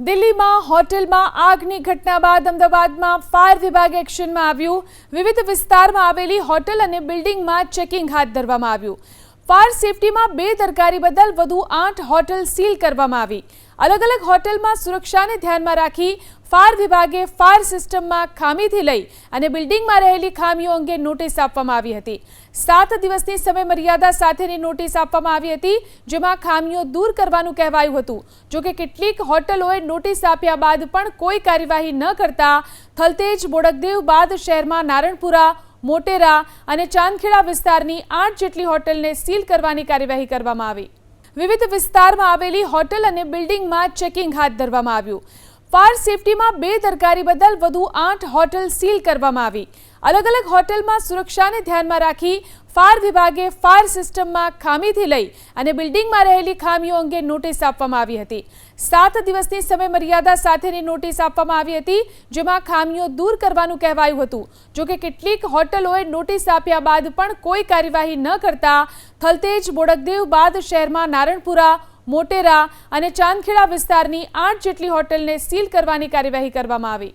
દિલ્હીમાં હોટેલમાં આગની ઘટના બાદ અમદાવાદમાં ફાયર વિભાગ એક્શનમાં આવ્યું। વિવિધ વિસ્તારમાં આવેલી હોટેલ અને બિલ્ડિંગમાં ચેકિંગ હાથ ધરવામાં આવ્યું। ફાયર સેફટીમાં બેદરકારી બદલ વધુ 8 હોટેલ સીલ કરવામાં આવી। અલગ અલગ હોટેલમાં સુરક્ષાને ધ્યાનમાં રાખી ફાયર વિભાગે ફાયર સિસ્ટમમાં ખામીથી લઈ અને બિલ્ડિંગમાં રહેલી ખામીઓ અંગે નોટિસ આપવામાં આવી હતી। 7 દિવસની સમયમર્યાદા સાથેની નોટિસ આપવામાં આવી હતી, જેમાં ખામીઓ દૂર કરવાનું કહેવાયું હતું। જો કે કેટલીક હોટલોએ નોટિસ આપ્યા બાદ પણ કોઈ કાર્યવાહી ન કરતા થલતેજ બોડકદેવ બાદ શહેરમાં નારણપુરા, મોટેરા અને ચાંદખેડા વિસ્તારની 8 જેટલી હોટલને સીલ કરવાની કાર્યવાહી કરવામાં આવી। વિવિધ વિસ્તારમાં આવેલી હોટેલ અને બિલ્ડિંગમાં ચેકિંગ હાથ ધરવામાં આવ્યું। ફાયર સેફટીમાં બેદરકારી બદલ વધુ 8 હોટેલ સીલ કરવામાં આવી। અલગ અલગ હોટેલમાં સુરક્ષાને ધ્યાનમાં રાખી ફાયર વિભાગે ફાયર સિસ્ટમમાં ખામીથી લઈ અને બિલ્ડિંગમાં રહેલી ખામીઓ અંગે નોટિસ આપવામાં આવી હતી। 7 દિવસની સમયમર્યાદા સાથેની નોટિસ આપવામાં આવી હતી, જેમાં ખામીઓ દૂર કરવાનું કહેવાયું હતું। જો કે કેટલીક હોટલોએ નોટિસ આપ્યા બાદ પણ કોઈ કાર્યવાહી ન કરતા થલતેજ બોડકદેવ બાદ શહેરમાં નારણપુરા, મોટેરા અને ચાંદખેડા વિસ્તારની 8 જેટલી હોટલને સીલ કરવાની કાર્યવાહી કરવામાં આવી।